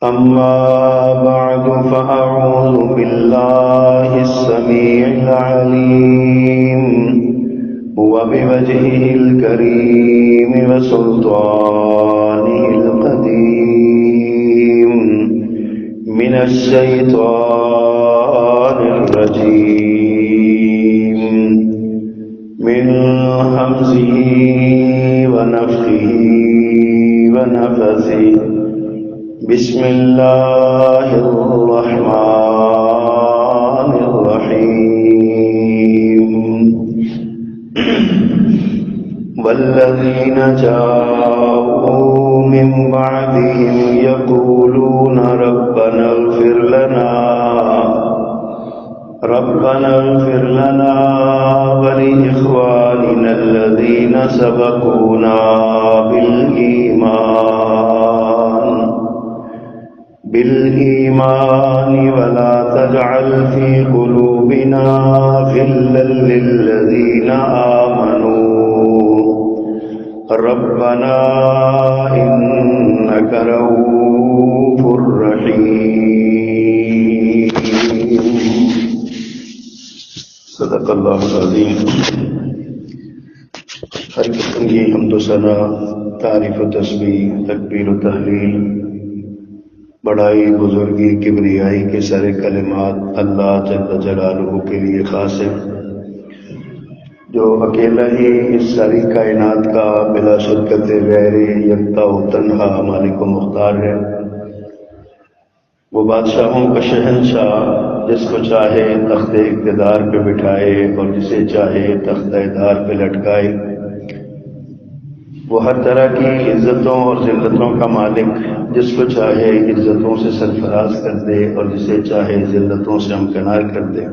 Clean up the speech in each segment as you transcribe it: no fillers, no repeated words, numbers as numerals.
أما بعد فأعوذ بالله السميع العليم وبوجهه الكريم وسلطانه القديم من الشيطان الرجيم من همزه ونفخه ونفثه بسم الله الرحمن الرحيم والذين جاءوا من بعدهم يقولون ربنا اغفر لنا ولإخواننا الذين سبقونا بالإيمان ولا تجعل في قلوبنا غلا للذين آمنوا ربنا إنك رؤوف رحيم صدق اللہ العظیم۔ ہر قسم کی حمد و ثنا، تعریف و تسبیح، تکبیر و تحلیل، بڑائی، بزرگی، کبریائی کے سارے کلمات اللہ جل جلالہ کے لیے خاص ہے، جو اکیلا ہی اس ساری کائنات کا بلا شرکت غیر یکتا و تنہا مالک و مختار ہے۔ وہ بادشاہوں کا شہنشاہ، جس کو چاہے تخت اقتدار پہ بٹھائے اور جسے چاہے تخت دار پہ لٹکائے۔ وہ ہر طرح کی عزتوں اور ذلتوں کا مالک، جس کو چاہے عزتوں سے سرفراز کر دے اور جسے چاہے ذلتوں سے ہمکنار کر دے۔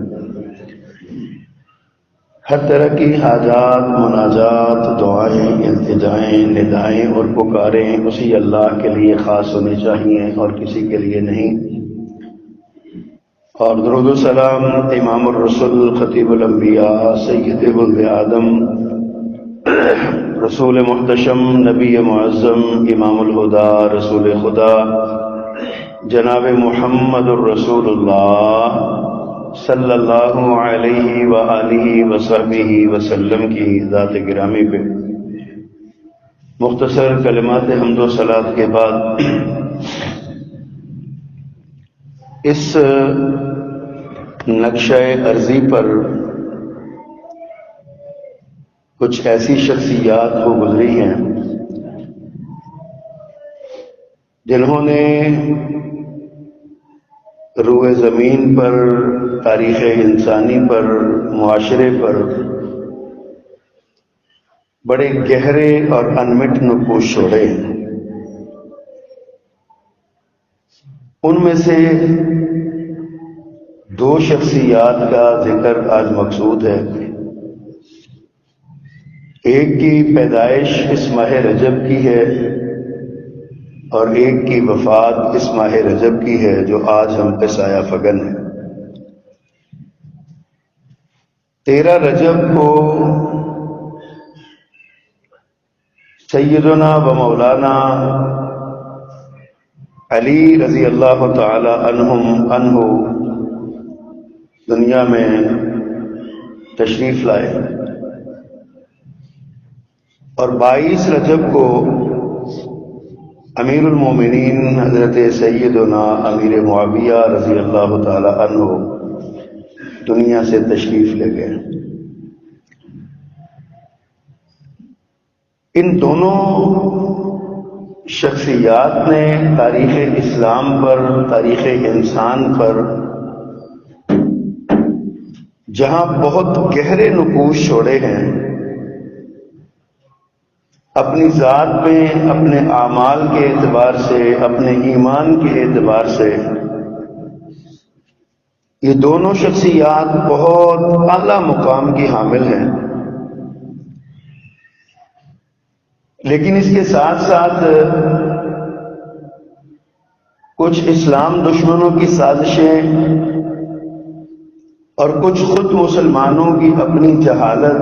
ہر طرح کی حاجات، مناجات، دعائیں، التجائیں، ندائیں اور پکاریں اسی اللہ کے لیے خاص ہونی چاہیے اور کسی کے لیے نہیں۔ اور درود و سلام امام الرسل، خطیب الانبیاء، سید ولد آدم، رسول محتشم، نبی معظم، امام الہدا، رسول خدا، جناب محمد الرسول اللہ صلی اللہ علیہ وآلہ وصحبہ وسلم کی ذات گرامی پہ مختصر کلمات حمد و صلات کے بعد اس نقشہ ارضی پر کچھ ایسی شخصیات ہو گزری ہیں جنہوں نے روئے زمین پر، تاریخ انسانی پر، معاشرے پر بڑے گہرے اور انمٹ نقوش چھوڑے ہیں۔ ان میں سے دو شخصیات کا ذکر آج مقصود ہے۔ ایک کی پیدائش اس ماہ رجب کی ہے اور ایک کی وفات اس ماہ رجب کی ہے، جو آج ہم پہ سایہ فگن ہے۔ 13 رجب کو سیدنا و مولانا علی رضی اللہ تعالی عنہ دنیا میں تشریف لائے، اور 22 رجب کو امیر المومنین حضرت سیدنا امیر معاویہ رضی اللہ تعالی عنہ دنیا سے تشریف لے گئے۔ ان دونوں شخصیات نے تاریخ اسلام پر، تاریخ انسان پر جہاں بہت گہرے نقوش چھوڑے ہیں، اپنی ذات میں، اپنے اعمال کے اعتبار سے، اپنے ایمان کے اعتبار سے یہ دونوں شخصیات بہت اعلیٰ مقام کی حامل ہیں۔ لیکن اس کے ساتھ ساتھ کچھ اسلام دشمنوں کی سازشیں اور کچھ خود مسلمانوں کی اپنی جہالت،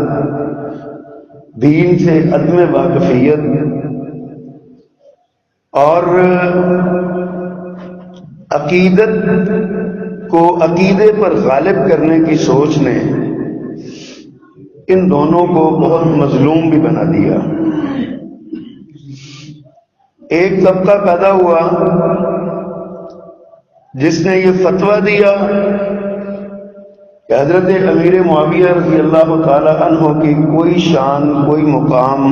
دین سے عدم واقفیت اور عقیدت کو عقیدے پر غالب کرنے کی سوچ نے ان دونوں کو بہت مظلوم بھی بنا دیا۔ ایک طبقہ پیدا ہوا جس نے یہ فتویٰ دیا کہ حضرت امیر معاویہ رضی اللہ تعالی عنہ کی کوئی شان، کوئی مقام،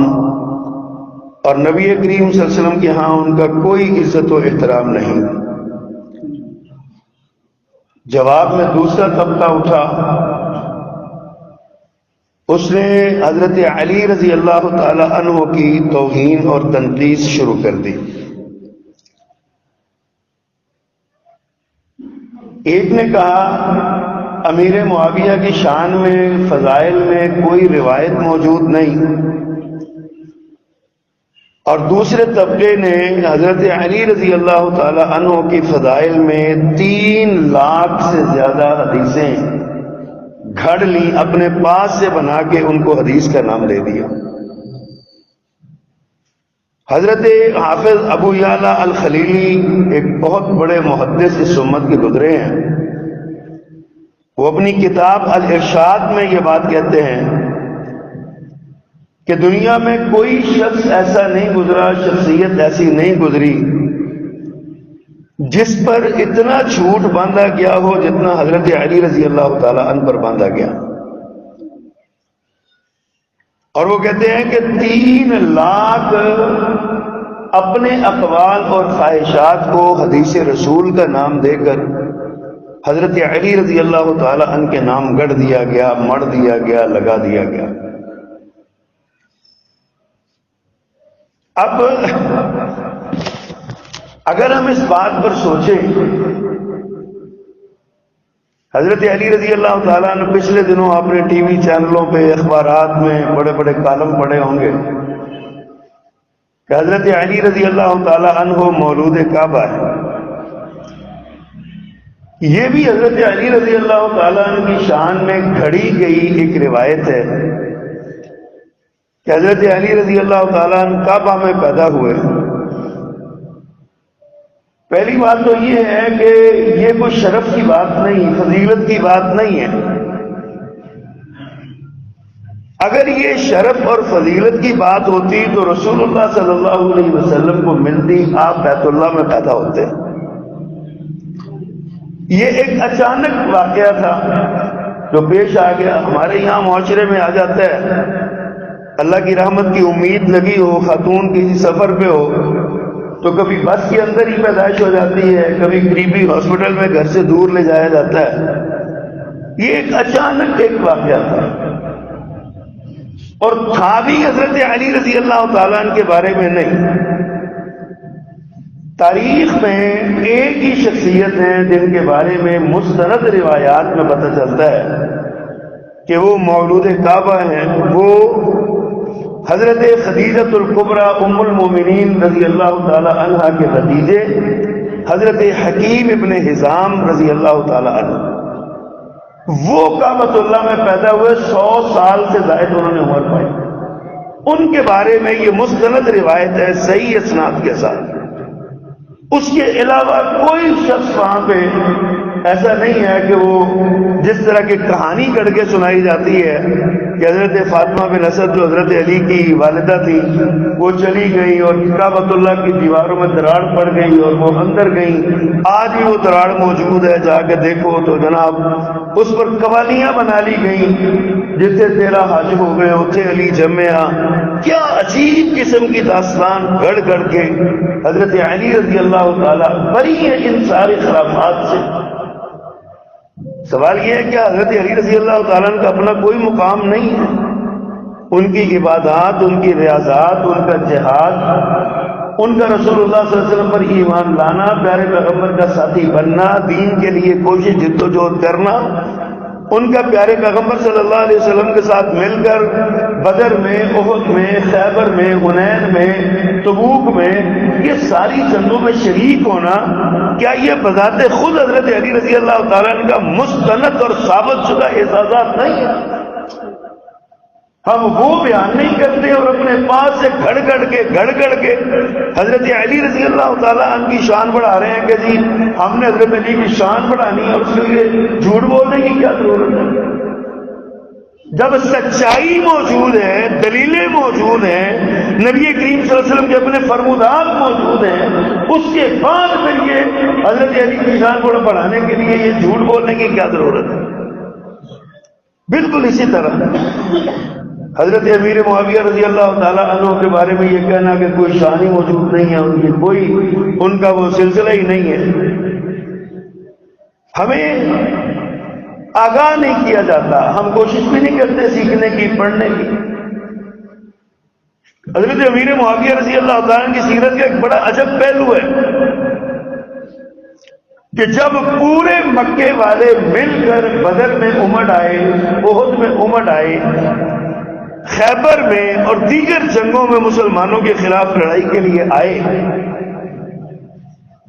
اور نبی کریم صلی اللہ علیہ وسلم کے ہاں ان کا کوئی عزت و احترام نہیں۔ جواب میں دوسرا طبقہ اٹھا، اس نے حضرت علی رضی اللہ تعالی عنہ کی توہین اور تنقیص شروع کر دی۔ ایک نے کہا امیر معاویہ کی شان میں، فضائل میں کوئی روایت موجود نہیں، اور دوسرے طبقے نے حضرت علی رضی اللہ تعالی عنہ کی فضائل میں 3 لاکھ سے زیادہ حدیثیں گھڑ لی، اپنے پاس سے بنا کے ان کو حدیث کا نام دے دیا۔ حضرت حافظ ابو یعلا الخلیلی ایک بہت بڑے محدث اس امت کے گزرے ہیں، وہ اپنی کتاب الارشاد میں یہ بات کہتے ہیں کہ دنیا میں کوئی شخص ایسا نہیں گزرا، شخصیت ایسی نہیں گزری جس پر اتنا جھوٹ باندھا گیا ہو جتنا حضرت علی رضی اللہ تعالی عنہ پر باندھا گیا۔ اور وہ کہتے ہیں کہ 3 لاکھ اپنے اقوال اور خواہشات کو حدیث رسول کا نام دے کر حضرت علی رضی اللہ تعالی عنہ کے نام گڑھ دیا گیا، مڑ دیا گیا، لگا دیا گیا۔ اب اگر ہم اس بات پر سوچیں، حضرت علی رضی اللہ تعالیٰ نے پچھلے دنوں آپ نے ٹی وی چینلوں پہ، اخبارات میں بڑے بڑے کالم پڑھے ہوں گے کہ حضرت علی رضی اللہ تعالیٰ عنہ مولود کعبہ ہے۔ یہ بھی حضرت علی رضی اللہ تعالیٰ عنہ کی شان میں گھڑی گئی ایک روایت ہے کہ حضرت علی رضی اللہ تعالیٰ عنہ کعبہ میں پیدا ہوئے۔ پہلی بات تو یہ ہے کہ یہ کوئی شرف کی بات نہیں، فضیلت کی بات نہیں ہے۔ اگر یہ شرف اور فضیلت کی بات ہوتی تو رسول اللہ صلی اللہ علیہ وسلم کو ملتی، آپ بیت اللہ میں پیدا ہوتے۔ یہ ایک اچانک واقعہ تھا جو پیش آ گیا، ہمارے یہاں معاشرے میں آ جاتا ہے۔ اللہ کی رحمت کی امید لگی ہو، خاتون کسی سفر پہ ہو تو کبھی بس کے اندر ہی پیدائش ہو جاتی ہے، کبھی قریبی ہاسپٹل میں گھر سے دور لے جایا جاتا ہے۔ یہ ایک اچانک ایک واقعہ تھا، اور تھا بھی حضرت علی رضی اللہ تعالیٰ عنہ کے بارے میں نہیں۔ تاریخ میں ایک ہی شخصیت ہیں جن کے بارے میں مستند روایات میں پتہ چلتا ہے کہ وہ مولود کعبہ ہیں، وہ حضرت خدیجۃ الکبریٰ ام المومنین رضی اللہ تعالی عنہا کے بھتیجے حضرت حکیم ابن حزام رضی اللہ تعالی عنہ، وہ کعبۃ اللہ میں پیدا ہوئے، 100 سال سے زائد انہوں نے عمر پائی۔ ان کے بارے میں یہ مستند روایت ہے صحیح اسناد کے ساتھ۔ اس کے علاوہ کوئی شخص وہاں پہ ایسا نہیں ہے کہ وہ جس طرح کی کہانی کر کے سنائی جاتی ہے کہ حضرت فاطمہ بن اسد جو حضرت علی کی والدہ تھی وہ چلی گئی اور کعبۃ اللہ کی دیواروں میں دراڑ پڑ گئی اور وہ اندر گئی۔ آج بھی وہ دراڑ موجود ہے، جا کے دیکھو تو جناب اس پر قوالیاں بنا لی گئیں، جتنے تیرا حج ہو گئے اتنے علی جمعہ۔ کیا عجیب قسم کی داستان گڑھ گڑھ کے حضرت علی رضی اللہ تعالیٰ بری ہے ان سارے خرافات سے۔ سوال یہ ہے کہ حضرت علی رضی اللہ تعالیٰ کا اپنا کوئی مقام نہیں ہے؟ ان کی عبادات، ان کی ریاضات، ان کا جہاد، ان کا رسول اللہ صلی اللہ علیہ وسلم پر ایمان لانا، پیارے پیغمبر کا ساتھی بننا، دین کے لیے کوشش جدوجہد کرنا، ان کا پیارے پیغمبر صلی اللہ علیہ وسلم کے ساتھ مل کر بدر میں، احد میں، خیبر میں، حنین میں، تبوک میں یہ ساری جنگوں میں شریک ہونا، کیا یہ بذات خود حضرت علی رضی اللہ تعالیٰ عنہ کا مستند اور ثابت شدہ اعزازات نہیں ہے؟ ہم وہ بیان نہیں کرتے اور اپنے پاس سے گھڑ گھڑ کے حضرت علی رضی اللہ تعالیٰ عنہ کی شان بڑھا رہے ہیں کہ جی ہم نے حضرت علی کی شان بڑھانی ہے اور اس کے لیے جھوٹ بولنے کی کیا ضرورت ہے؟ جب سچائی موجود ہے، دلیلیں موجود ہیں، نبی کریم صلی اللہ علیہ وسلم کے اپنے فرمودات موجود ہیں، اس کے بعد پھر یہ حضرت علی کی شان کو بڑھانے کے لیے یہ جھوٹ بولنے کی کیا ضرورت ہے؟ بالکل اسی طرح حضرت امیر معاویہ رضی اللہ تعالیٰ عنہ کے بارے میں یہ کہنا کہ کوئی شان ہی موجود نہیں ہے، ان کی کوئی ان کا وہ سلسلہ ہی نہیں ہے، ہمیں آگاہ نہیں کیا جاتا، ہم کوشش بھی نہیں کرتے سیکھنے کی، پڑھنے کی۔ حضرت امیر معاویہ رضی اللہ تعالیٰ عنہ کی سیرت کا ایک بڑا عجب پہلو ہے کہ جب پورے مکے والے مل کر بدر میں امڑ آئے، احد میں امڑ آئے، خیبر میں اور دیگر جنگوں میں مسلمانوں کے خلاف لڑائی کے لیے آئے،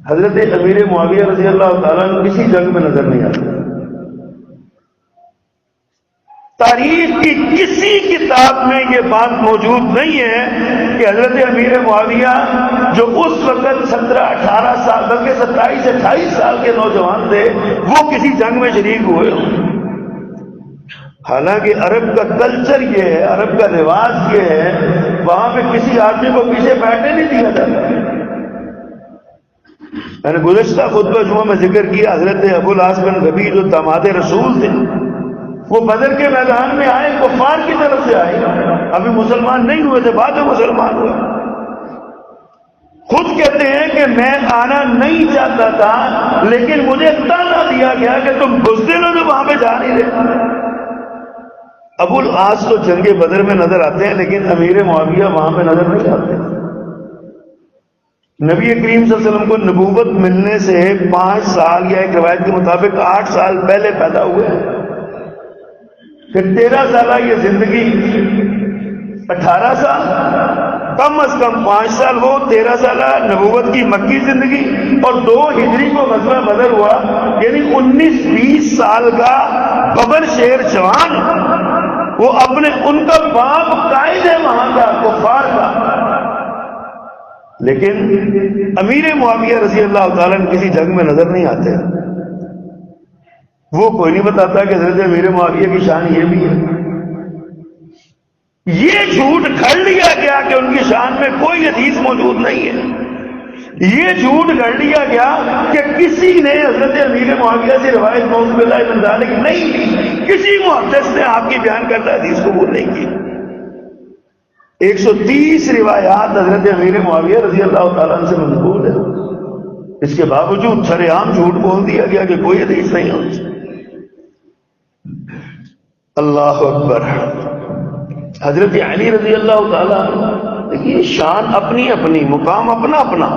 حضرت امیر معاویہ رضی اللہ تعالیٰ عنہ کسی جنگ میں نظر نہیں آتے۔ تاریخ کی کسی کتاب میں یہ بات موجود نہیں ہے کہ حضرت امیر معاویہ جو اس وقت 17-18 سال بلکہ 27-28 سال کے نوجوان تھے وہ کسی جنگ میں شریک ہوئے ہوں۔ حالانکہ عرب کا کلچر یہ ہے، عرب کا رواج یہ ہے، وہاں پہ کسی آدمی کو پیچھے بیٹھنے نہیں دیا جاتا۔ میں نے گزشتہ خطبہ جمعہ میں ذکر کیا، حضرت ابو العاص بن ربیع جو داماد رسول تھے، وہ بدر کے میدان میں آئے، کفار کی طرف سے آئے، ابھی مسلمان نہیں ہوئے تھے، بعد میں مسلمان ہوئے۔ خود کہتے ہیں کہ میں آنا نہیں چاہتا تھا لیکن مجھے تانا دیا گیا کہ تم بزدل ہو جو وہاں پہ جا نہیں رہے۔ ابو العاص تو جنگ بدر میں نظر آتے ہیں لیکن امیر معاویہ وہاں پہ نظر نہیں آتے۔ نبی کریم صلی اللہ علیہ وسلم کو نبوت ملنے سے 5 سال یا ایک روایت کے مطابق 8 سال پہلے پیدا ہوئے، پھر 13 سالہ یہ زندگی، 18 سال، کم از کم 5 سال وہ 13 سالہ نبوت کی مکی زندگی، اور 2 ہجری کو غزوہ بدر ہوا، یعنی 19-20 سال کا ببر شیر جوان، وہ اپنے ان کا باپ قائد ہے وہاں کا کفار کا، لیکن امیر معاویہ رضی اللہ تعالیٰ عنہ کسی جنگ میں نظر نہیں آتے۔ وہ کوئی نہیں بتاتا کہ حضرت امیر معاویہ کی شان یہ بھی ہے۔ یہ جھوٹ گھڑ لیا گیا کہ ان کی شان میں کوئی حدیث موجود نہیں ہے۔ یہ جھوٹ گھڑ لیا گیا کہ کسی نے حضرت امیر معاویہ سے روایت نعوذ باللہ من ذالک نہیں کی، کسی محدث نے آپ کی بیان کردہ حدیث قبول نہیں کی۔ 130 روایات حضرت امیر معاویہ رضی اللہ تعالیٰ عنہ سے منقول ہے، اس کے باوجود سر عام جھوٹ بول دیا گیا کہ کوئی حدیث نہیں ہوتی۔ اللہ اکبر۔ حضرت علی رضی اللہ تعالیٰ عنہ، دیکھیے شان اپنی اپنی، مقام اپنا اپنا۔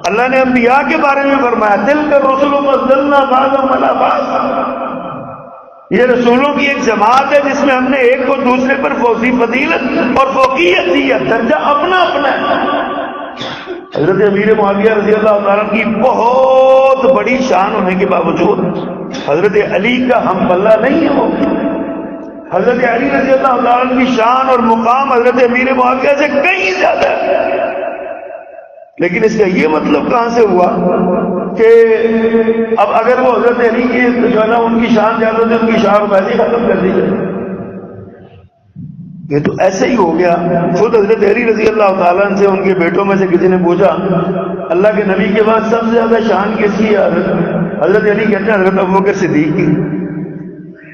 اللہ نے انبیاء کے بارے میں فرمایا تلک الرسل فضلنا بعضهم علی بعض، یہ رسولوں کی ایک جماعت ہے جس میں ہم نے ایک کو دوسرے پر فضیلت اور فوقیت دی ہے، درجہ اپنا اپنا ہے۔ حضرت امیر معاویہ رضی اللہ تعالیٰ کی بہت بڑی شان ہونے کے باوجود حضرت علی کا ہم پلہ نہیں ہے۔ وہ حضرت علی رضی اللہ تعالیٰ کی شان اور مقام حضرت امیر معاویہ سے کہیں زیادہ ہے، لیکن اس کا یہ مطلب کہاں سے ہوا کہ اب اگر وہ حضرت علی کی جو ہے نا ان کی شان زیادہ تھی، ان کی شان ویسے ختم کر دی جائے؟ یہ تو ایسے ہی ہو گیا۔ خود حضرت علی رضی اللہ تعالیٰ عنہ سے ان کے بیٹوں میں سے کسی نے پوچھا اللہ کے نبی کے بعد سب سے زیادہ شان کس کی ہے؟ حضرت علی کہتے ہیں حضرت ابوبکر صدیق کی۔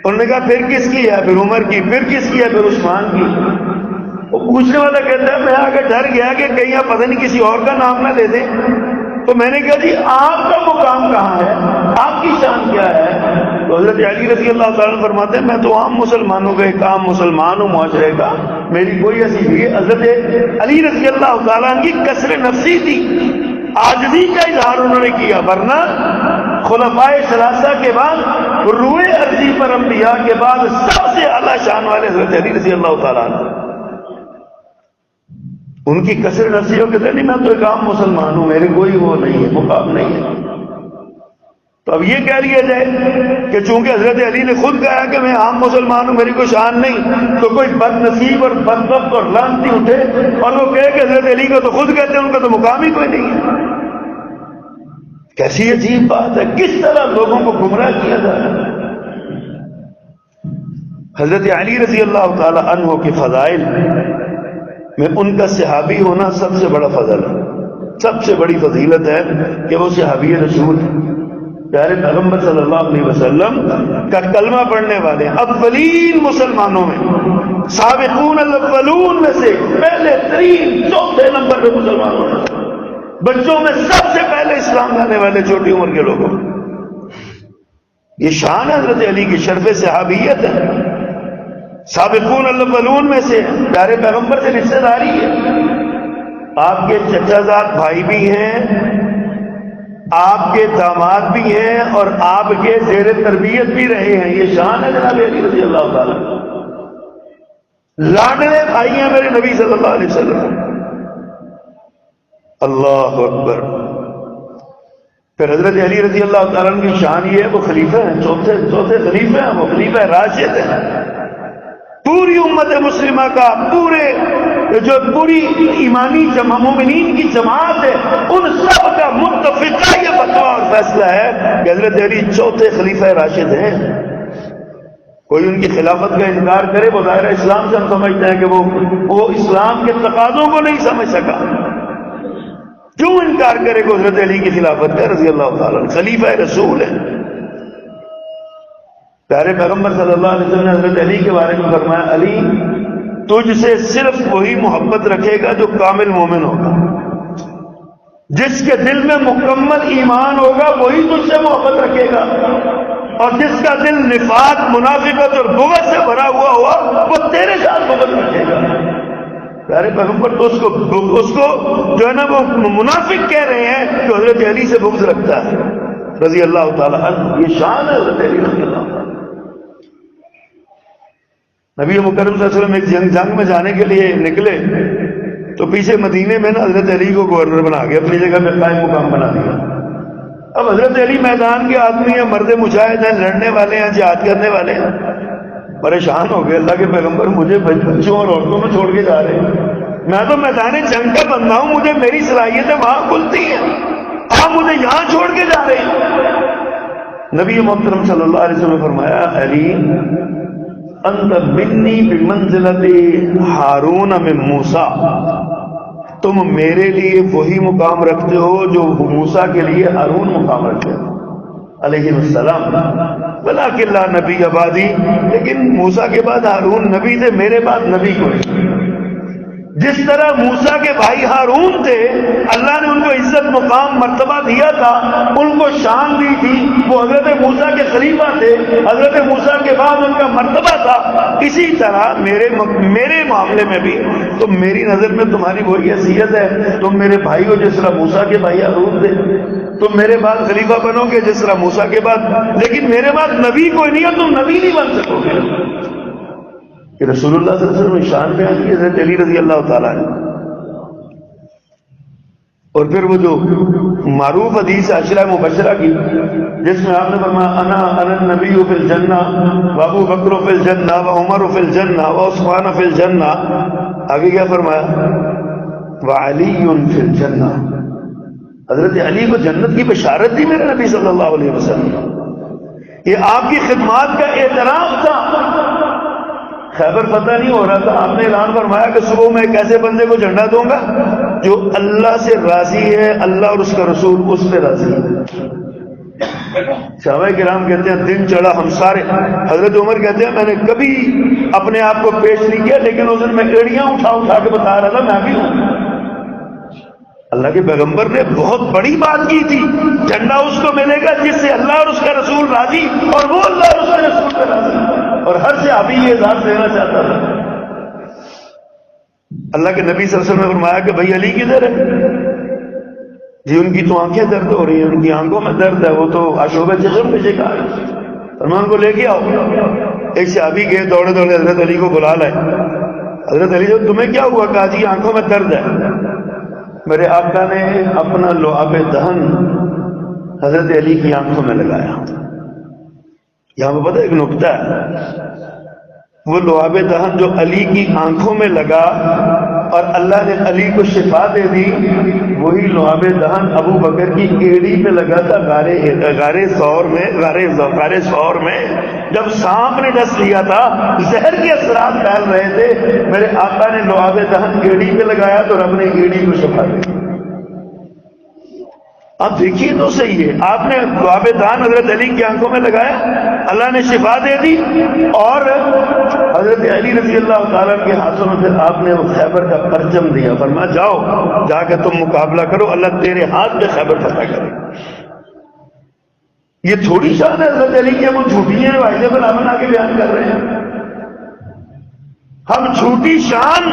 انہوں نے کہا پھر کس کی ہے؟ پھر عمر کی۔ پھر کس کی ہے؟ پھر عثمان کی۔ وہ پوچھنے والا کہتا ہے میں اگر ڈر گیا کہ کہیں آپ پتہ نہیں کسی اور کا نام نہ لے دیں، تو میں نے کہا جی آپ کا مقام کہاں ہے، آپ کی شان کیا ہے؟ تو حضرت علی رضی اللہ تعالیٰ فرماتے ہیں میں تو عام مسلمانوں کا ایک عام مسلمان ہوں، معاشرے کا، میری کوئی ایسی نہیں ہے۔ حضرت علی رضی اللہ تعالیٰ کی کسر نفسی تھی، عاجزی کا اظہار انہوں نے کیا، ورنہ خلفائے ثلاثہ کے بعد روئے ارضی پر انبیاء کے بعد سب سے اعلیٰ شان والے حضرت علی رضی اللہ تعالیٰ عنہ۔ ان کی کثر نفسی ہو کہتے نہیں میں تو ایک عام مسلمان ہوں، میرے کوئی وہ نہیں ہے، مقام نہیں ہے۔ تو اب یہ کہہ لیا جائے کہ چونکہ حضرت علی نے خود کہا کہ میں عام مسلمان ہوں، میری کوئی شان نہیں، تو کوئی بد نصیب اور بدبخت اور لعنتی اٹھے اور وہ کہے کہ حضرت علی کو تو خود کہتے ہیں، ان کا تو مقام ہی کوئی نہیں ہے۔ کیسی عجیب بات ہے، کس طرح لوگوں کو گمراہ کیا جا رہا ہے۔ حضرت علی رضی اللہ تعالی عنہ کے فضائل میں ان کا صحابی ہونا سب سے بڑا فضل ہے، سب سے بڑی فضیلت ہے کہ وہ صحابی رسول ہیں۔ پیارے پیغمبر صلی اللہ علیہ وسلم کا کلمہ پڑھنے والے اولین مسلمانوں میں، سابقون الاولون میں سے پہلے ترین چوتھے نمبر پہ مسلمانوں میں، بچوں میں سب سے پہلے اسلام لانے والے چھوٹی عمر کے لوگوں، یہ شان حضرت علی کی شرف صحابیت ہے۔ سابقون الاولون میں سے پیارے پیغمبر سے رشتہ داری ہے، آپ کے چچا زاد بھائی بھی ہیں، آپ کے داماد بھی ہیں، اور آپ کے زیر تربیت بھی رہے ہیں، یہ شان ہے جناب علی رضی اللہ تعالیٰ۔ لاڈلے بھائی ہیں میرے نبی صلی اللہ علیہ وسلم۔ اللہ اکبر۔ پھر حضرت علی رضی اللہ تعالیٰ عنہ کی شان یہ ہے وہ خلیفہ ہیں، چوتھے خلیفہ ہیں، وہ خلیفہ راشد ہیں۔ پوری امت مسلمہ کا، پوری ایمانی مومنین کی جماعت ہے، ان سب کا متفقہ یہ فتویٰ اور فیصلہ ہے کہ حضرت علی چوتھے خلیفہ راشد ہیں۔ کوئی ان کی خلافت کا انکار کرے، وہ ظاہر اسلام سے ہم سمجھتے ہیں کہ وہ اسلام کے تقاضوں کو نہیں سمجھ سکا۔ کیوں انکار کرے کہ حضرت علی کی خلافت ہے رضی اللہ تعالیٰ عنہ، خلیفہ رسول ہے۔ پیارے پیغمبر صلی اللہ علیہ وسلم نے حضرت علی کے بارے میں فرمایا، علی تجھ سے صرف وہی محبت رکھے گا جو کامل مومن ہوگا، جس کے دل میں مکمل ایمان ہوگا وہی تجھ سے محبت رکھے گا، اور جس کا دل نفاق، منافقت اور بغض سے بھرا ہوا وہ تیرے ساتھ بغض رکھے گا۔ پیارے پیغمبر تو اس کو جو ہے نا وہ منافق کہہ رہے ہیں کہ حضرت علی سے بغض رکھتا ہے رضی اللہ تعالیٰ عنہ، یہ شان ہے حضرت علی رضی اللہ تعالیٰ۔ نبی مکرم صلی اللہ علیہ وسلم ایک جنگ میں جانے کے لیے نکلے تو پیچھے مدینے میں نا حضرت علی کو گورنر بنا کے اپنی جگہ میں قائم مقام بنا دیا۔ اب حضرت علی میدان کے آدمی ہیں، مرد مجاہد ہیں، لڑنے والے ہیں، جہاد کرنے والے ہیں، پریشان ہو گئے، اللہ کے پیغمبر مجھے بچوں اور عورتوں میں چھوڑ کے جا رہے ہیں، میں تو میدان جنگ کا بندہ ہوں، مجھے میری صلاحیتیں وہاں کھلتی ہیں، آپ مجھے یہاں چھوڑ کے جا رہے ہیں۔ نبی محترم صلی اللہ علیہ وسلم نے فرمایا، علی انت منی بمنزلت ہارون من موسیٰ، تم میرے لیے وہی مقام رکھتے ہو جو موسیٰ کے لیے ہارون مقام رکھتے ہیں علیہ السلام، ولکن لا نبی بعدی، لیکن موسیٰ کے بعد ہارون نبی تھے، میرے بعد نبی کوئی۔ جس طرح موسیٰ کے بھائی ہارون تھے، اللہ نے ان کو عزت، مقام، مرتبہ دیا تھا، ان کو شان دی تھی، وہ حضرت موسیٰ کے خلیفہ تھے، حضرت موسیٰ کے بعد ان کا مرتبہ تھا، اسی طرح میرے معاملے میں بھی تو میری نظر میں تمہاری وہی حیثیت ہے، تم میرے بھائی ہو جس طرح موسیٰ کے بھائی ہارون تھے، تم میرے بعد خلیفہ بنو گے جس طرح موسیٰ کے بعد، لیکن میرے بعد نبی کوئی نہیں ہے، تم نبی نہیں بن سکو گے۔ کہ رسول اللہ صلی اللہ علیہ وسلم نے شان بیان کی حضرت علی رضی اللہ تعالیٰ عنہ۔ اور پھر وہ جو معروف حدیث عشرہ مبشرہ کی جس میں آپ نے فرمایا انا النبی فی الجنہ وابو بکر فی الجنہ وعمر فی الجنہ وعثمان فی الجنہ، آگے کیا فرمایا، وعلی فی الجنہ، حضرت علی کو جنت کی بشارت دی میرے نبی صلی اللہ علیہ وسلم۔ یہ آپ کی خدمات کا اعتراف تھا۔ خیبر فتح نہیں ہو رہا تھا، آپ نے اعلان فرمایا کہ صبح میں ایک ایسے بندے کو جھنڈا دوں گا جو اللہ سے راضی ہے، اللہ اور اس کا رسول اس پہ راضی ہے۔ صحابہ کرام کہتے ہیں دن چڑھا ہم سارے، حضرت عمر کہتے ہیں میں نے کبھی اپنے آپ کو پیش نہیں کیا، لیکن اس دن میں ایڑیاں اٹھا کے بتا رہا تھا میں بھی ہوں۔ اللہ کے پیغمبر نے بہت بڑی بات کی تھی، جھنڈا اس کو ملے گا جس سے اللہ اور اس کا رسول راضی، اور وہ اللہ اور اس کے رسول پہ راضی، اور ہر سے ابھی یہ اعزاز دینا چاہتا تھا۔ اللہ کے نبی صلی اللہ علیہ وسلم نے فرمایا کہ بھائی علی کدھر ہے؟ جی ان کی تو آنکھیں درد ہو رہی ہیں، ان کی آنکھوں میں درد ہے، وہ تو اشوب جسم پہ شکا ہے، فرمان کو لے کے آؤ۔ ایک صحابی گئے دوڑے دوڑے حضرت علی کو بلا لائے۔ حضرت علی جو تمہیں کیا ہوا؟ کہا جی آنکھوں میں درد ہے۔ میرے آقا نے اپنا لعاب دہن حضرت علی کی آنکھوں میں لگایا. یہاں پہ پتہ ایک نکتہ ہے، وہ لعاب دہن جو علی کی آنکھوں میں لگا اور اللہ نے علی کو شفا دے دی، وہی لعاب دہن ابو بکر کی ایڑی پہ لگا تھا غار ثور میں جب سانپ نے ڈس لیا تھا، زہر کے اثرات پھیل رہے تھے، میرے آقا نے لعاب دہن ایڑی پہ لگایا تو رب نے ایڑی کو شفا دے دی. آپ دیکھیے تو صحیح ہے، آپ نے لعاب دہن حضرت علی کی آنکھوں میں لگایا، اللہ نے شفا دے دی، اور حضرت علی رضی اللہ تعالیٰ کے ہاتھوں میں پھر آپ نے وہ خیبر کا پرچم دیا، فرمایا جاؤ جا کے تم مقابلہ کرو، اللہ تیرے ہاتھ میں خیبر فتح کرے. یہ تھوڑی شان ہے حضرت علی کی، ہم جھوٹی ہیں واحد بنا کے بیان کر رہے ہیں. ہم جھوٹی شان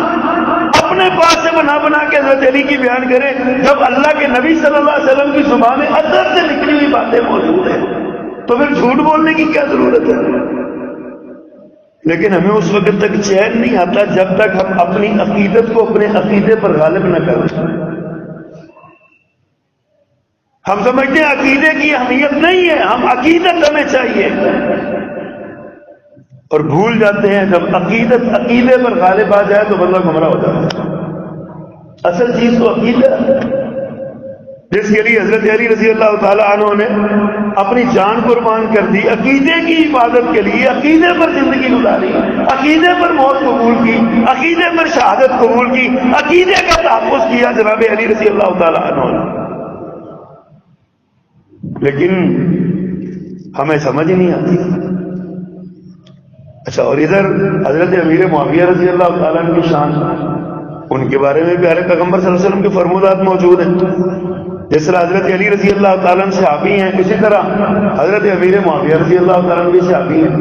اپنے پاس سے بنا کے حضرت علی کی بیان کریں، جب اللہ کے نبی صلی اللہ علیہ وسلم کی زبان ادب سے نکلی ہوئی باتیں موجود ہیں تو پھر جھوٹ بولنے کی کیا ضرورت ہے. لیکن ہمیں اس وقت تک چین نہیں آتا جب تک ہم اپنی عقیدت کو اپنے عقیدے پر غالب نہ کریں. ہم سمجھتے ہیں عقیدے کی اہمیت نہیں ہے، ہم عقیدت ہمیں چاہیے، اور بھول جاتے ہیں جب عقیدے پر غالب آ جائے تو بندہ گمراہ ہو جاتا ہے. اصل چیز تو عقیدہ، جس کے لیے حضرت علی رضی اللہ تعالیٰ عنہ نے اپنی جان قربان کر دی، عقیدے کی حفاظت کے لیے عقیدے پر زندگی گزاری، عقیدے پر موت قبول کی، عقیدے پر شہادت قبول کی، عقیدے کا تحفظ کیا جناب علی رضی اللہ تعالیٰ عنہ نے. لیکن ہمیں سمجھ نہیں آتی. اچھا، اور ادھر حضرت امیر معاویہ رضی اللہ تعالیٰ عنہ کی شان، ان کے بارے میں پیارے پیغمبر صلی اللہ علیہ وسلم کے فرمودات موجود ہیں. جس طرح حضرت علی رضی اللہ تعالیٰ عنہ صحابی ہیں، اسی طرح حضرت امیر معاویہ رضی اللہ تعالیٰ عنہ بھی صحابی ہیں.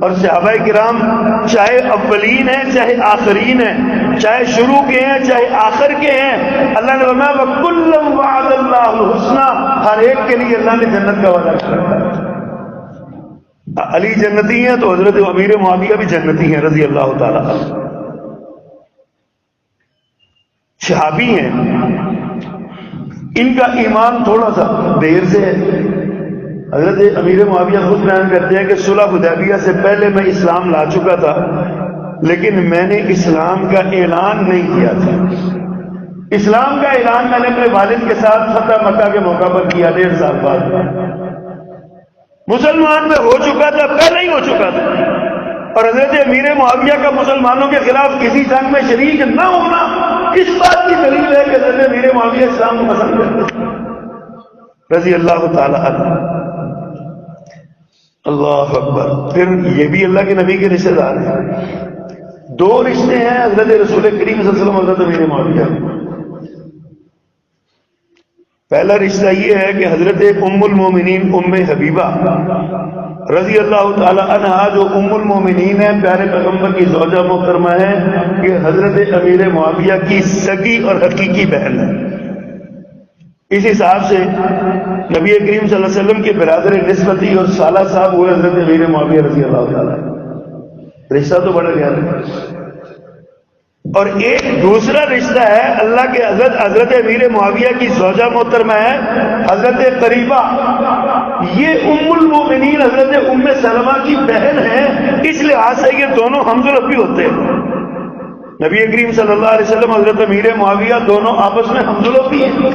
اور صحابہ کرام چاہے اولین ہیں چاہے آخرین ہیں، چاہے شروع کے ہیں چاہے آخر کے ہیں، اللہ نے فرمایا وَكُلًّا وَعَدَ اللَّهُ الْحُسْنَىٰ، ہر ایک کے لیے اللہ نے جنت کا وعدہ کیا. علی جنتی ہیں تو حضرت امیر معاویہ بھی جنتی ہیں رضی اللہ تعالیٰ عنہ. صحابی ہیں، ان کا ایمان تھوڑا سا دیر سے ہے. حضرت امیر معاویہ خود بیان کرتے ہیں کہ صلح حدیبیہ سے پہلے میں اسلام لا چکا تھا، لیکن میں نے اسلام کا اعلان نہیں کیا تھا. اسلام کا اعلان میں نے اپنے والد کے ساتھ فتح مکہ کے موقع پر کیا 1.5 سال بعد. مسلمان میں ہو چکا تھا، پہلے ہی ہو چکا تھا. اور حضرت امیر معاویہ کا مسلمانوں کے خلاف کسی جنگ میں شریک نہ ہونا اس بات کی دلیل ہے کہ حضرت امیر معاویہ اسلام کو پسند کرتے رضی اللہ تعالی عنہ. اللہ اکبر. پھر یہ بھی اللہ کے نبی کے رشتہ دار ہیں. 2 رشتے ہیں حضرت رسول کریم صلی اللہ علیہ وسلم حضرت امیر معاویہ. پہلا رشتہ یہ ہے کہ حضرت ام المومنین ام حبیبہ رضی اللہ تعالی عنہا جو ام المومنین ہے، پیارے پیغمبر کی زوجہ محترمہ ہے، کہ حضرت امیر معاویہ کی سگی اور حقیقی بہن ہے. اس حساب سے نبی کریم صلی اللہ علیہ وسلم کے برادر نسبتی اور سالہ صاحب ہوئے حضرت امیر معاویہ رضی اللہ تعالیٰ. رشتہ تو بڑا گیا ہے. اور ایک دوسرا رشتہ ہے اللہ کے حضرت امیر معاویہ کی زوجہ محترمہ ہے حضرت قریبہ. یہ ام المومنین حضرت ام سلمہ کی بہن ہے، اس لحاظ سے یہ دونوں حمزلفی ہوتے ہیں. نبی کریم صلی اللہ علیہ وسلم حضرت امیر معاویہ دونوں آپس میں حمزلفی ہیں،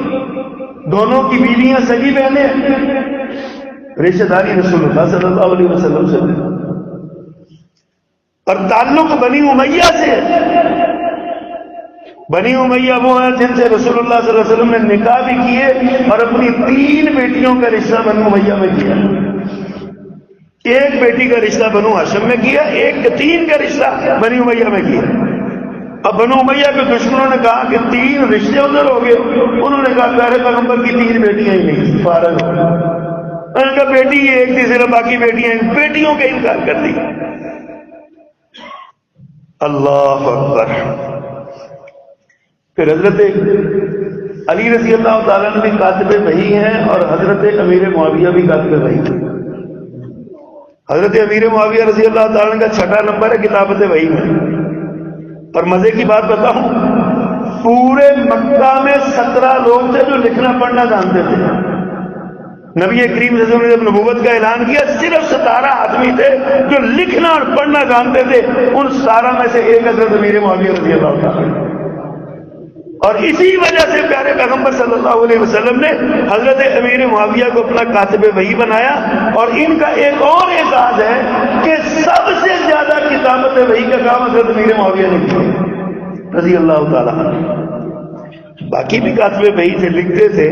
دونوں کی بیویاں سگی بہنیں ہیں. رشتہ داری رسول اللہ صلی اللہ علیہ وسلم سے اور تعلق بنی امیہ سے. بنی امیہ وہ ہیں جن سے رسول اللہ صلی اللہ علیہ وسلم نے نکاح بھی کیے اور اپنی 3 بیٹیوں کا رشتہ بنی امیہ میں کیا. ایک بیٹی کا رشتہ بنو ہاشم میں کیا، 3 کا رشتہ بنی امیہ میں کیا. اب بنو امیہ کے دشمنوں نے کہا کہ 3 رشتے ادھر ہو گئے. انہوں نے کہا پیارے پیغمبر کی 3 بیٹیاں ہی نہیں، فارغ ہو گئے. ان کا بیٹی ایک تھی صرف، باقی بیٹیاں بیٹیوں کا انکار کر دی. اللہ اکبر. پھر حضرت علی رضی اللہ تعالیٰ نے بھی کاتب وحی ہیں اور حضرت امیر معاویہ بھی کاتب وحی ہیں. حضرت امیر معاویہ رضی اللہ تعالیٰ کا 6 نمبر ہے کتابت وحی میں. اور مزے کی بات بتاؤں، پورے مکہ میں 17 لوگ تھے جو لکھنا پڑھنا جانتے تھے. نبی کریم صلی اللہ علیہ وسلم نے جب نبوت کا اعلان کیا صرف 17 آدمی تھے جو لکھنا اور پڑھنا جانتے تھے، ان 17 میں سے ایک حضرت امیر معاویہ رضی اللہ تعالیٰ، اور اسی وجہ سے پیارے پیغمبر صلی اللہ علیہ وسلم نے حضرت امیر معاویہ کو اپنا کاتب وحی بنایا. اور ان کا ایک اور اعزاز ہے کہ سب سے زیادہ کتابت وحی کا کام حضرت امیر معاویہ نے کیا رضی اللہ تعالیٰ عنہ. باقی بھی کاتب وحی سے لکھتے تھے،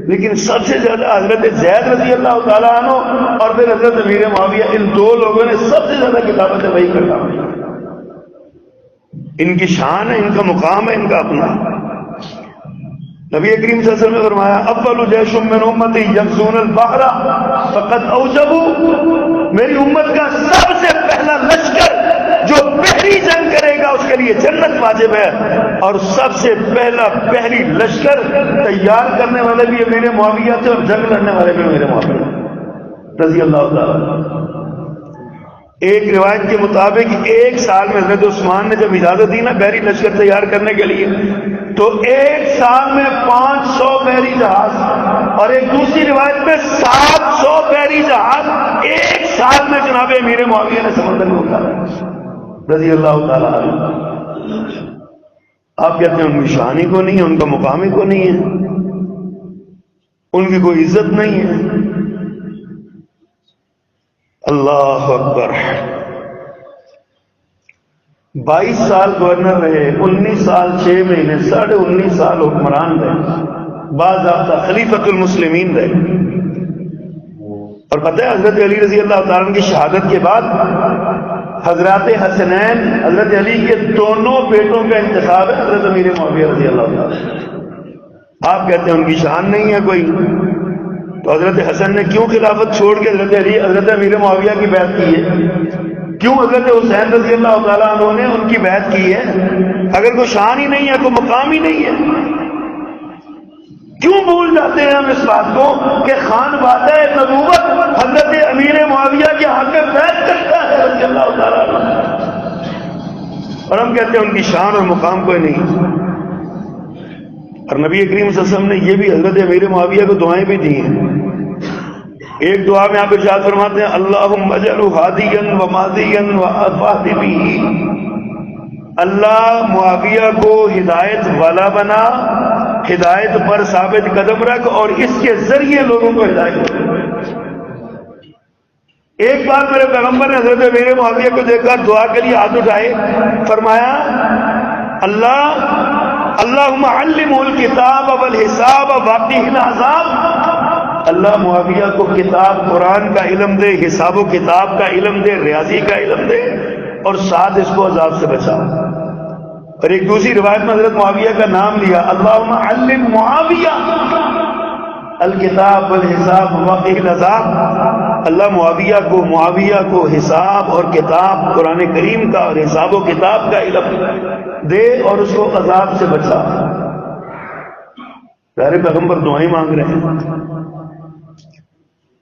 لیکن سب سے زیادہ حضرت زید رضی اللہ تعالیٰ عنہ اور پھر حضرت امیر معاویہ، ان دو لوگوں نے سب سے زیادہ کتابت وحی کا کام کیا. ان کی شان ہے، ان کا مقام ہے، ان کا اپنا. نبی کریم صلی اللہ علیہ وسلم نے فرمایا اول جیش من امتی یغزون البحر فقد اوجبوا، میری امت کا سب سے پہلا لشکر جو پہلی جنگ کرے گا اس کے لیے جنت واجب ہے. اور سب سے پہلی لشکر تیار کرنے والے بھی امیر معاویہ تھے اور جنگ لڑنے والے بھی امیر معاویہ رضی اللہ تعالیٰ. ایک روایت کے مطابق ایک سال میں حضرت عثمان نے جب اجازت دی نا بحری لشکر تیار کرنے کے لیے، تو ایک سال میں 500 بحری جہاز، اور ایک دوسری روایت میں 700 بحری جہاز ایک سال میں جناب امیر معاویہ نے سمندر میں اتارا رضی اللہ تعالیٰ عنہ. آپ کہتے ہیں ان کی شان ہی کو نہیں ہے، ان کا مقام ہی کو نہیں ہے، ان کی کوئی عزت نہیں ہے. اللہ اکبر. 22 سال گورنر رہے، 19 سال 6 مہینے 19.5 سال حکمران رہے، باضابطہ خلیفۃ المسلمین رہے. اور پتہ ہے حضرت علی رضی اللہ تعالیٰ عنہ کی شہادت کے بعد حضرات حسنین حضرت علی کے دونوں بیٹوں کا انتخاب ہے حضرت امیر معاویہ رضی اللہ تعالیٰ. آپ کہتے ہیں ان کی شان نہیں ہے کوئی، تو حضرت حسن نے کیوں خلافت چھوڑ کے حضرت امیر معاویہ کی بیعت کی ہے؟ کیوں حضرت حسین رضی اللہ تعالیٰ عنہ نے ان کی بیعت کی ہے؟ اگر کوئی شان ہی نہیں ہے، کوئی مقام ہی نہیں ہے، کیوں بھول جاتے ہیں ہم اس بات کو کہ خان وعدہ نبوت حضرت امیر معاویہ کے حق میں بیعت کرتا ہے رضی اللہ تعالیٰ عنہ، اور ہم کہتے ہیں ان کی شان اور مقام کوئی نہیں. اور نبی کریم صلی اللہ علیہ وسلم نے یہ بھی حضرت امیر معاویہ کو دعائیں بھی دی ہیں. ایک دعا میں آپ ارشاد فرماتے ہیں اللہم اجعلہ ہادیا و ماضیا و فاہدی، اللہ معاویہ کو ہدایت والا بنا، ہدایت پر ثابت قدم رکھ، اور اس کے ذریعے لوگوں کو ہدایت دے. ایک بار میرے پیغمبر نے حضرت امیر معاویہ کو دیکھ کر دعا کے لیے ہاتھ اٹھائے، فرمایا اللہم علمہ الکتاب والحساب وقیہ العذاب، اللہ معاویہ کو کتاب قرآن کا علم دے، حساب و کتاب کا علم دے، ریاضی کا علم دے، اور ساتھ اس کو عذاب سے بچا. اور ایک دوسری روایت میں حضرت معاویہ کا نام لیا، اللہم علم معاویہ الکتاب والحساب وقیہ العذاب، اللہ معاویہ کو حساب اور کتاب قرآن کریم کا اور حساب و کتاب کا علم دے اور اس کو عذاب سے بچا. پیارے پیغمبر دعائیں مانگ رہے ہیں.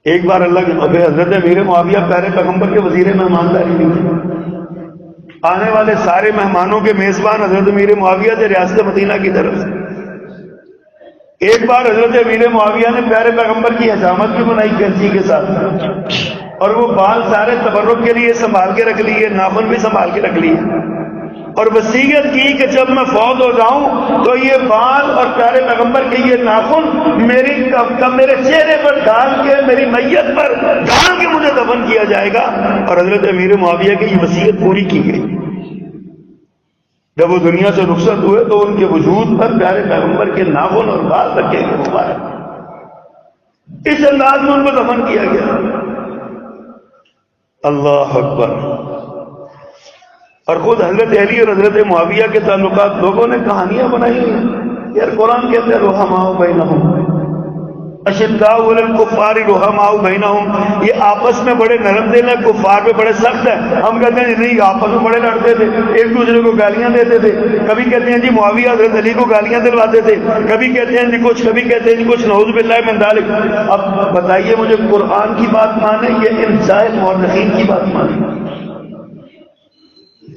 ایک بار اللہ کے حضرت امیر معاویہ پیارے پیغمبر کے وزیر مہمانداری بھی تھے. آنے والے سارے مہمانوں کے میزبان حضرت امیر معاویہ تھے ریاست مدینہ کی طرف سے. ایک بار حضرت امیر معاویہ نے پیارے پیغمبر کی حجامت بھی بنائی کینچی کے ساتھ، اور وہ بال سارے تبرک کے لیے سنبھال کے رکھ لیے، ناخن بھی سنبھال کے رکھ لیے، اور وصیت کی کہ جب میں فوت ہو جاؤں تو یہ بال اور پیارے پیغمبر کے یہ ناخن میرے چہرے پر ڈال کے میری میت پر ڈال کے مجھے دفن کیا جائے گا. اور حضرت امیر معاویہ کی یہ وصیت پوری کی گئی. جب وہ دنیا سے رخصت ہوئے تو ان کے وجود پر پیارے پیغمبر کے ناخن اور بال رکھے گئے مبارک. اس انداز میں ان کو دفن کیا گیا. اللہ اکبر. اور خود حضرت علی اور حضرت معاویہ کے تعلقات لوگوں نے کہانیاں بنائی ہیں. یار قرآن کہتے ہیں رحماء بینہم اشداء علی الکفار رحماء بینہم، یہ آپس میں بڑے نرم دل ہیں، کفار پہ بڑے سخت ہیں. ہم کہتے ہیں نہیں، آپس میں بڑے لڑتے تھے، ایک دوسرے کو گالیاں دیتے تھے. کبھی کہتے ہیں جی معاویہ حضرت علی کو گالیاں دلواتے تھے، کبھی کہتے ہیں جی کچھ، کبھی کہتے ہیں جی کچھ، نعوذ باللہ من ذالک. اب بتائیے مجھے قرآن کی بات مانے یہ ان جاہل مورخین کی بات مانے؟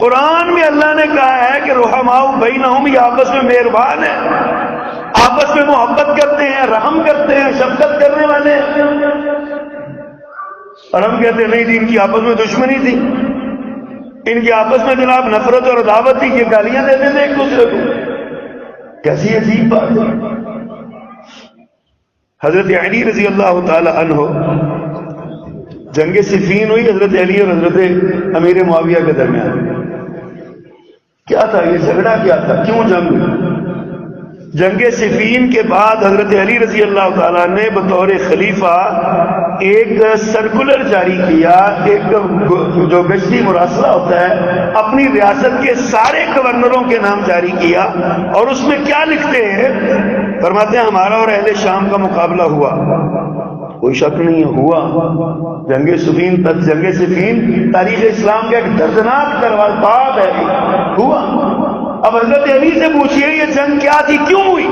قرآن میں اللہ نے کہا ہے کہ رحماء بینہم، یہ آپس میں مہربان ہے، آپس میں محبت کرتے ہیں، رحم کرتے ہیں، شفقت کرنے والے ہیں، اور ہم کہتے ہیں نہیں جی ان کی آپس میں دشمنی تھی، ان کی آپس میں جناب نفرت اور عداوت تھی، یہ گالیاں دیتے تھے ایک دوسرے کو. کیسی عجیب بات ہے. حضرت علی رضی اللہ تعالی عنہ، جنگ صفین ہوئی حضرت علی اور حضرت امیر معاویہ کے درمیان. کیا تھا یہ جھگڑا، کیا تھا، کیوں جنگ ہوئی؟ جنگ صفین کے بعد حضرت علی رضی اللہ تعالیٰ نے بطور خلیفہ ایک سرکولر جاری کیا، ایک جو گشتی مراسلہ ہوتا ہے، اپنی ریاست کے سارے گورنروں کے نام جاری کیا، اور اس میں کیا لکھتے ہیں؟ فرماتے ہیں ہمارا اور اہل شام کا مقابلہ ہوا، کوئی شک نہیں ہوا. جنگ صفین تاریخ اسلام کا ایک دردناک باب ہے، ہوا. اب حضرت علی سے پوچھئے یہ جنگ کیا تھی، کیوں ہوئی؟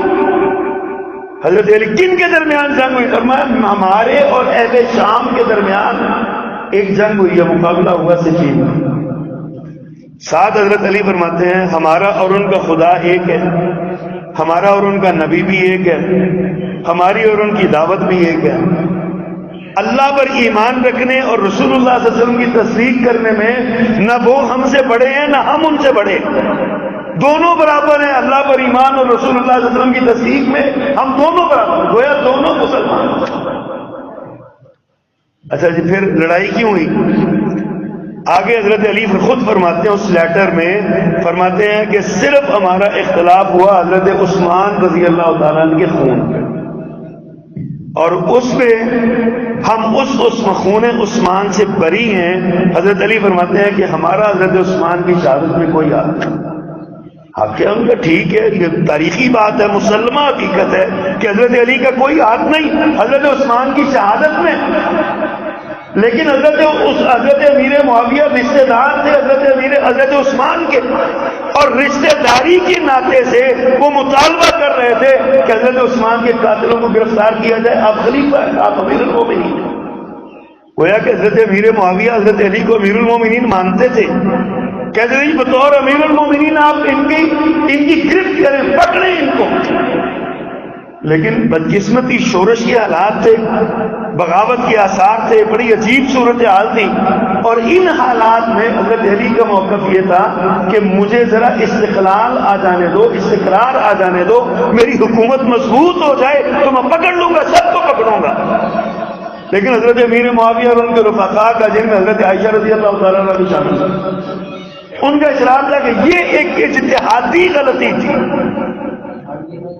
حضرت علی کن کے درمیان جنگ ہوئی؟ فرمایا ہمارے اور اہل شام کے درمیان ایک جنگ ہوئی ہے، مقابلہ ہوا صفین. ساتھ حضرت علی فرماتے ہیں ہمارا اور ان کا خدا ایک ہے، ہمارا اور ان کا نبی بھی ایک ہے، ہماری اور ان کی دعوت بھی ایک ہے. اللہ پر ایمان رکھنے اور رسول اللہ صلی اللہ علیہ وسلم کی تصدیق کرنے میں نہ وہ ہم سے بڑے ہیں نہ ہم ان سے بڑے، دونوں برابر ہیں. اللہ پر ایمان اور رسول اللہ صلی اللہ علیہ وسلم کی تصدیق میں ہم دونوں برابر، گویا دونوں مسلمان. اچھا جی پھر لڑائی کیوں ہوئی؟ آگے حضرت علی خود فرماتے ہیں اس لیٹر میں، فرماتے ہیں کہ صرف ہمارا اختلاف ہوا حضرت عثمان رضی اللہ تعالیٰ عنہ کے خون پہ، اور اس پہ ہم اس خون عثمان سے بری ہیں. حضرت علی فرماتے ہیں کہ ہمارا حضرت عثمان کی شہادت میں کوئی ہاتھ نہیں. حق ہے ان کا، ٹھیک ہے، یہ تاریخی بات ہے، مسلمہ حقیقت ہے کہ حضرت علی کا کوئی ہاتھ نہیں حضرت عثمان کی شہادت میں. لیکن حضرت امیر معاویہ رشتہ دار تھے حضرت عثمان کے، اور رشتہ داری کے ناطے سے وہ مطالبہ کر رہے تھے کہ حضرت عثمان کے قاتلوں کو گرفتار کیا جائے. آپ خلیفہ ہیں، آپ امیر المومنین ہیں. گویا کہ حضرت امیر معاویہ حضرت علی کو امیر المومنین مانتے تھے. کہتے ہیں بطور امیر المومنین آپ ان کی گرفت کریں، پکڑیں ان کو. لیکن بدقسمتی شورش کے حالات تھے، بغاوت کے آثار تھے، بڑی عجیب صورتحال تھی. اور ان حالات میں حضرت علی کا موقف یہ تھا کہ مجھے ذرا استقلال آ جانے دو، استقرار آ جانے دو، میری حکومت مضبوط ہو جائے تو میں پکڑ لوں گا، سب کو پکڑوں گا. لیکن حضرت امیر معاویہ اور ان کے رفقا کا، جن میں حضرت عائشہ رضی اللہ تعالیٰ عنہ بھی شامل ہے، ان کا اصرار تھا کہ یہ ایک اجتہادی غلطی تھی،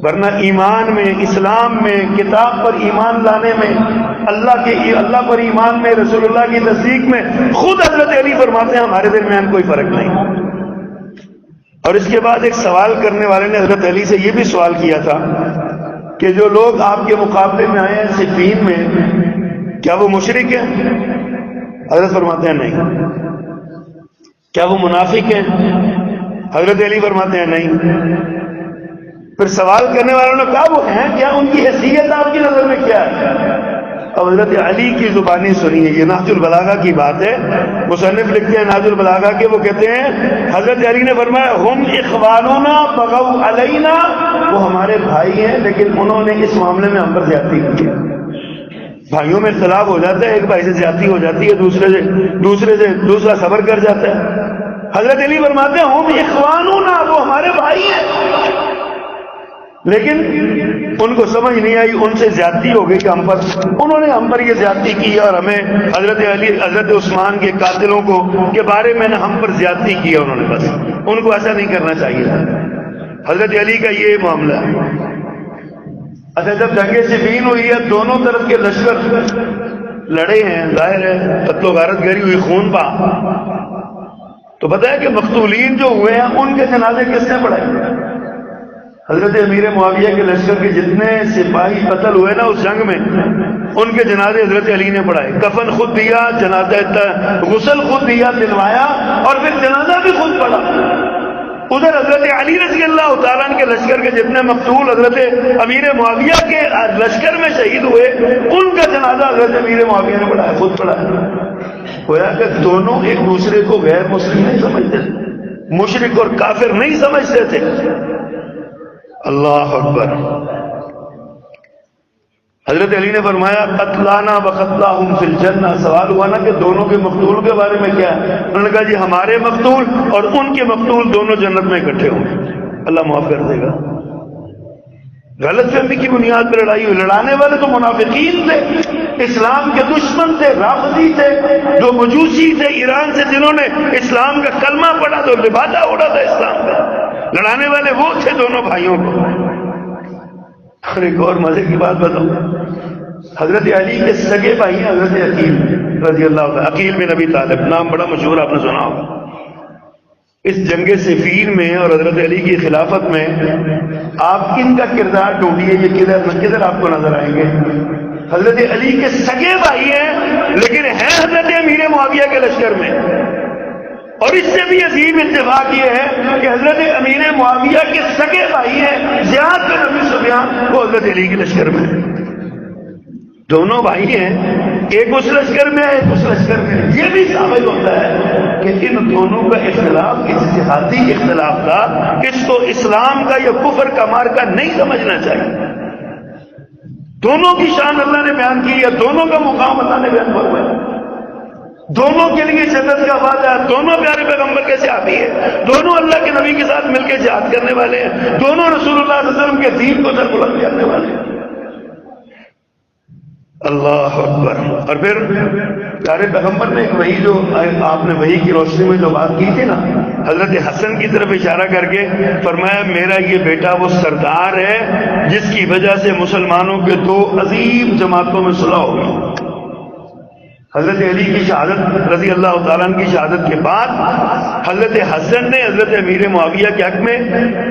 ورنہ ایمان میں، اسلام میں، کتاب پر ایمان لانے میں، اللہ پر ایمان میں، رسول اللہ کی تصدیق میں خود حضرت علی فرماتے ہیں ہمارے درمیان کوئی فرق نہیں. اور اس کے بعد ایک سوال کرنے والے نے حضرت علی سے یہ بھی سوال کیا تھا کہ جو لوگ آپ کے مقابلے میں آئے ہیں صفین میں، کیا وہ مشرک ہیں؟ حضرت فرماتے ہیں نہیں. کیا وہ منافق ہیں؟ حضرت علی فرماتے ہیں نہیں. پھر سوال کرنے والوں نے کہا وہ ہیں کیا، ان کی حیثیت آپ کی نظر میں کیا ہے؟ اب حضرت علی کی زبانی سنیے، یہ نہج البلاغہ کی بات ہے. مصنف لکھتے ہیں نہج البلاغہ کے، وہ کہتے ہیں حضرت علی نے فرمایا ہم اخواننا بغوا علینا، وہ ہمارے بھائی ہیں لیکن انہوں نے اس معاملے میں ہم پر زیادتی کی ہے. بھائیوں میں اختلاف ہو جاتا ہے، ایک بھائی سے زیادتی ہو جاتی ہے، دوسرے سے دوسرا صبر کر جاتا ہے. حضرت علی فرماتے ہیں ہم اخواننا، وہ ہمارے بھائی ہیں، لیکن ان کو سمجھ نہیں آئی، ان سے زیادتی ہو گئی کہ انہوں نے ہم پر یہ زیادتی کی اور ہمیں حضرت عثمان کے قاتلوں کے بارے میں ہم پر زیادتی کی ہے انہوں نے، بس ان کو ایسا نہیں کرنا چاہیے تھا. حضرت علی کا یہ معاملہ ہے. اچھا جب جنگ صفین ہوئی ہے، دونوں طرف کے لشکر لڑے ہیں، ظاہر ہے قتل و غارت گری ہوئی، خون بہا. تو پتہ ہے کہ مقتولین جو ہوئے ہیں ان کے جنازے کس نے پڑھائے؟ حضرت امیر معاویہ کے لشکر کے جتنے سپاہی قتل ہوئے نا اس جنگ میں، ان کے جنازے حضرت علی نے پڑھائے. کفن خود دیا، جنازہ غسل خود دیا، دلوایا، اور پھر جنازہ بھی خود پڑھا. ادھر حضرت علی رضی اللہ تعالیٰ عنہ کے لشکر کے جتنے مقتول حضرت امیر معاویہ کے لشکر میں شہید ہوئے، ان کا جنازہ حضرت امیر معاویہ نے پڑھایا، خود پڑھایا. گویا کہ دونوں ایک دوسرے کو غیر مسلم نہیں سمجھتے، مشرک اور کافر نہیں سمجھتے تھے. اللہ اکبر. حضرت علی نے فرمایا قتلانا وقتلاہم فی الجنہ. سوال ہوا نا کہ دونوں کے مقتول کے بارے میں کیا ہے؟ انہوں نے کہا جی ہمارے مقتول اور ان کے مقتول دونوں جنت میں اکٹھے ہوں گے. اللہ معاف کر دے گا. غلط فہمی کی بنیاد پر لڑائی ہوئی. لڑانے والے تو منافقین تھے، اسلام کے دشمن تھے، رافضی تھے، جو مجوسی تھے ایران سے، جنہوں نے اسلام کا کلمہ پڑھا تو لبادہ اڑا تھا اسلام کا. لڑانے والے وہ تھے دونوں بھائیوں کو. اور ایک اور مزے کی بات بتاؤں، حضرت علی کے سگے بھائی ہیں حضرت عقیل رضی اللہ عنہ. عقیل بن ابی طالب نام بڑا مشہور، آپ نے سنا ہوگا. اس جنگ صفین میں اور حضرت علی کی خلافت میں آپ ان کا کردار ڈھونڈیے، یہ کدھر آپ کو نظر آئیں گے. حضرت علی کے سگے بھائی ہیں لیکن ہیں حضرت امیر معاویہ کے لشکر میں. اور اس سے بھی عجیب اتفاق یہ ہے کہ حضرت امیر معاویہ کے سگے بھائی ہیں زیاد بن ابی سفیان، وہ حضرت علی کے لشکر میں. دونوں بھائی ہیں، ایک اس لشکر میں ہے ایک اس لشکر میں. یہ بھی ثابت ہوتا ہے کہ ان دونوں کا اختلاف اجتہادی اختلاف تھا. اس کو اسلام کا یا کفر کا مارکا نہیں سمجھنا چاہیے. دونوں کی شان اللہ نے بیان کی ہے، دونوں کا مقام اللہ نے بیان فرمایا. دونوں کے لیے جنت کا وعدہ ہے. دونوں پیارے پیغمبر کے صحابی ہیں، دونوں اللہ کے نبی کے ساتھ مل کے جہاد کرنے والے ہیں، دونوں رسول اللہ صلی اللہ علیہ وسلم کے دین کو سر بلند کرنے والے ہیں. اللہ اکبر. اور پھر پیارے پیغمبر نے وہی جو آپ نے وہی کی روشنی میں جو بات کی تھی نا، حضرت حسن کی طرف اشارہ کر کے فرمایا میرا یہ بیٹا وہ سردار ہے جس کی وجہ سے مسلمانوں کے دو عظیم جماعتوں میں صلح ہوگی. حضرت علی کی شہادت رضی اللہ تعالیٰ عنہ کی شہادت کے بعد حضرت حسن نے حضرت امیر معاویہ کے حق میں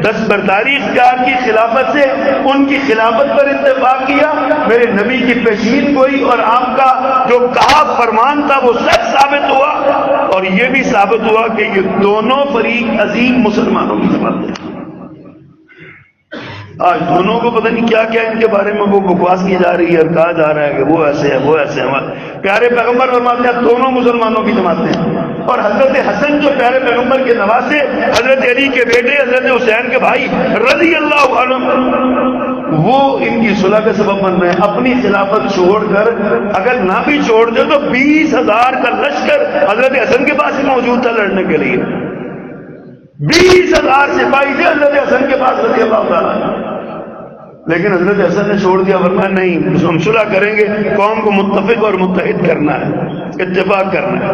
دستبرداری اختیار کی، خلافت سے ان کی خلافت پر اتفاق کیا. میرے نبی کی پیشین گوئی اور آپ کا جو کہا فرمان تھا وہ سچ ثابت ہوا. اور یہ بھی ثابت ہوا کہ یہ دونوں فریق عظیم مسلمانوں کی جماعت ہیں. آج دونوں کو پتہ نہیں کیا کیا ان کے بارے میں وہ بکواس کی جا رہی ہے اور کہا جا رہا ہے کہ وہ ایسے ہے وہ ایسے ہیں. پیارے پیغمبر فرماتے ہیں دونوں مسلمانوں کی جماعتیں ہیں. اور حضرت حسن جو پیارے پیغمبر کے نواسے، حضرت علی کے بیٹے حضرت حسین کے بھائی رضی اللہ عنہ، وہ ان کی صلح کا سبب بن رہے ہیں. اپنی خلافت چھوڑ کر اگر نہ بھی چھوڑ دے تو 20,000 کا لشکر حضرت حسن کے پاس ہی موجود تھا لڑنے کے لیے. 20,000 سپاہی تھے حضرت حسن کے پاس رضی اللہ تعالیٰ. لیکن حضرت حسن نے چھوڑ دیا، فرمایا نہیں ہم صلح کریں گے، قوم کو متفق اور متحد کرنا ہے، اتفاق کرنا ہے.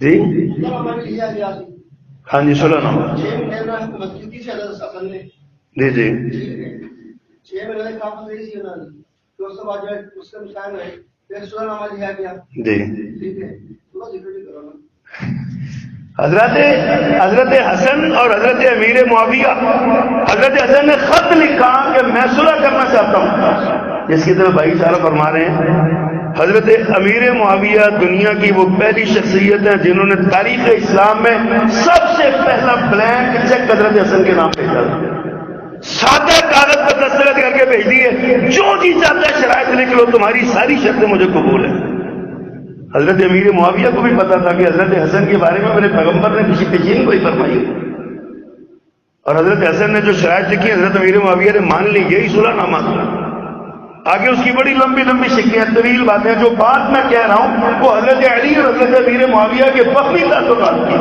جی ہاں جی صلح نامہ جی جی حضرت حسن اور حضرت امیر معاویہ، حضرت حسن نے خط لکھا کہ میں صلح کرنا چاہتا ہوں، جس کی طرف بھائی اشارہ فرما رہے ہیں. حضرت امیر معاویہ دنیا کی وہ پہلی شخصیت ہیں جنہوں نے تاریخ اسلام میں سب سے پہلا بلینک چیک حضرت حسن کے نام بھیجا. سادہ کاغذ پر دستخط کر کے بھیج دیے، جو جی چاہتا ہے شرائط لکھ لو، تمہاری ساری شرطیں مجھے قبول ہیں. حضرت امیر معاویہ کو بھی پتا تھا کہ حضرت حسن کے بارے میں میرے پیغمبر نے کسی پیشین کو ہی فرمائی، اور حضرت حسن نے جو شرائط لکھی حضرت امیر معاویہ نے مان لی. یہی صلح نامہ تھا. آگے اس کی بڑی لمبی لمبی شکلیاں طویل باتیں، جو بات میں کہہ رہا ہوں وہ حضرت علی اور حضرت امیر معاویہ کے فخری تعلقات کی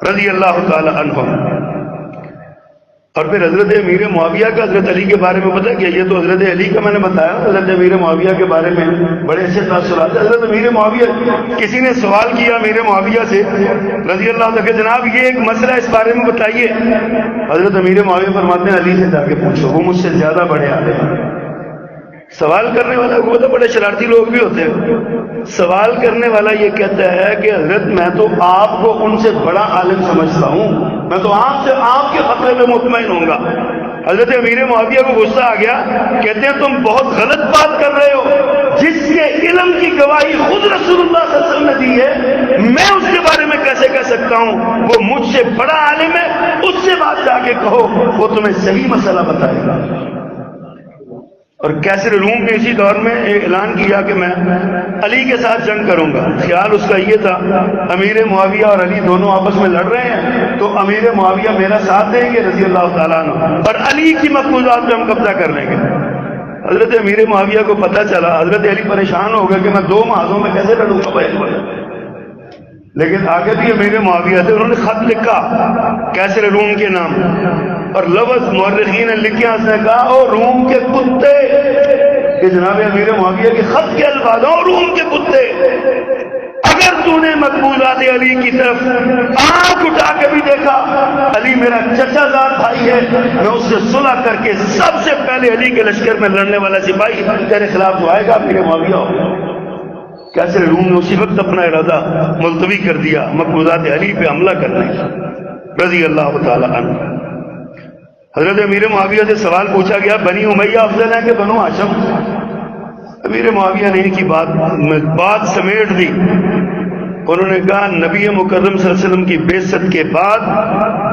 رضی اللہ تعالی عنہ. اور پھر حضرت امیر معاویہ کا حضرت علی کے بارے میں پتہ کیا؟ یہ تو حضرت علی کا میں نے بتایا، حضرت امیر معاویہ کے بارے میں بڑے اچھے تاثرات. حضرت امیر معاویہ، کسی نے سوال کیا امیر معاویہ سے رضی اللہ عنہ کہ جناب یہ ایک مسئلہ اس بارے میں بتائیے. حضرت امیر معاویہ فرماتے ہیں علی سے جا کے پوچھو، وہ مجھ سے زیادہ بڑے عالم ہیں. سوال کرنے والا کو تو بڑے شرارتی لوگ بھی ہوتے ہیں. سوال کرنے والا یہ کہتا ہے کہ حضرت میں تو آپ کو ان سے بڑا عالم سمجھتا ہوں، میں تو آپ سے آپ کے خطرے میں مطمئن ہوں گا. حضرت امیر معاویہ کو غصہ آ گیا، کہتے ہیں تم بہت غلط بات کر رہے ہو. جس کے علم کی گواہی خود رسول اللہ صلی اللہ علیہ وسلم نے دی ہے، میں اس کے بارے میں کیسے کہہ سکتا ہوں وہ مجھ سے بڑا عالم ہے؟ اس سے بات جا کے کہو، وہ تمہیں صحیح مسئلہ بتائے گا. اور کیسر روم کے اسی دور میں اعلان کیا کہ میں علی کے ساتھ جنگ کروں گا. خیال اس کا یہ تھا امیر معاویہ اور علی دونوں آپس میں لڑ رہے ہیں، تو امیر معاویہ میرا ساتھ دیں گے رضی اللہ تعالیٰ عنہ، اور علی کی مقبوضات پہ ہم قبضہ کر لیں گے۔ حضرت امیر معاویہ کو پتہ چلا، حضرت علی پریشان ہو گئے کہ میں 2 محاذوں میں کیسے لڑوں گا بھائی، لیکن آگے بھی امیر معاویہ تھے، انہوں نے خط لکھا کیسر روم کے نام، اور لفظ مورخین نے لکھے، اس نے کہا او روم کے کتے، کہ جناب امیر معاویہ کے خط کے الفاظ، او روم کے کتے، اگر تو نے مقبوضات علی کی طرف آنکھ اٹھا کے بھی دیکھا، علی میرا چچا زاد بھائی ہے، میں اس سے صلح کر کے سب سے پہلے علی کے لشکر میں لڑنے والا سپاہی تیرے خلاف جو آئے گا میرے معاویہ ہو۔ کیسے روم نے اسی وقت اپنا ارادہ ملتوی کر دیا مقبوضات علی پہ حملہ کرنے کا رضی اللہ تعالی عنہ۔ حضرت امیر معاویہ سے سوال پوچھا گیا بنی امیہ افضل ہے کہ بنو ہاشم؟ امیر معاویہ نے ان کی بات سمیٹ دی، انہوں نے کہا نبی مکرم صلی اللہ علیہ وسلم کی بعثت کے بعد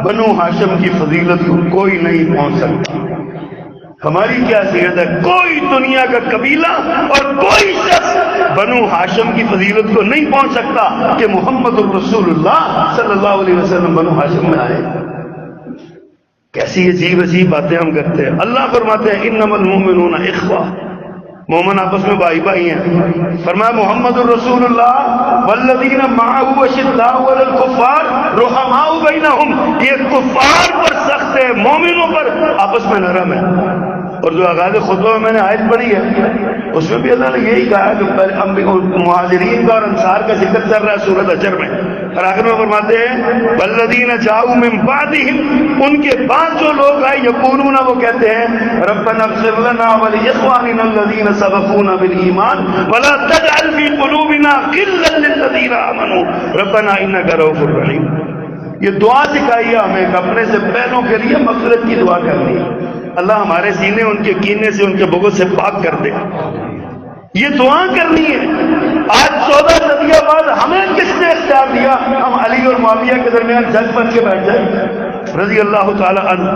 بنو ہاشم کی فضیلت کو کوئی نہیں پہنچ سکتا۔ ہماری کیا حیثیت ہے؟ کوئی دنیا کا قبیلہ اور کوئی شخص بنو ہاشم کی فضیلت کو نہیں پہنچ سکتا کہ محمد الرسول اللہ صلی اللہ علیہ وسلم بنو ہاشم میں آئے۔ کیسی عجیب عجیب باتیں ہم کرتے ہیں۔ اللہ فرماتے ہیں انما المؤمنون اخوہ، مومن آپس میں بھائی بھائی ہیں۔ فرمایا محمد الرسول اللہ والذین معه اشداء علی الکفار رحماء بینہم، یہ کفار پر سخت ہے، مومنوں پر آپس میں نرم ہے۔ اور جو آغاز خطبہ میں نے آیت پڑھی ہے اس میں بھی اللہ نے یہی کہا کہ مہاجرین کا اور انصار کا ذکر چل رہا ہے سورۃ حجر میں، اور آخر میں فرماتے ہیں والذین جاؤوا من بعدہم، ان کے بعد جو لوگ آئے یقولون، وہ کہتے ہیں ربنا اغفر لنا ولاخواننا الذین سبقونا بالایمان ولا تجعل فی قلوبنا غلا للذین آمنوا ربنا انک رؤوف رحیم۔ یہ دعا سکھائی ہے ہمیں کہ اپنے سے پہلوں کے لیے مغفرت کی دعا کرنی ہے، اللہ ہمارے سینے ان کے کینے سے ان کے بغض سے پاک کر دے، یہ دعا کرنی ہے۔ آج 14 صدیوں بعد ہمیں کس نے اختیار دیا ہم علی اور معاویہ کے درمیان جج بن کے بیٹھ جائیں رضی اللہ تعالی عنہ؟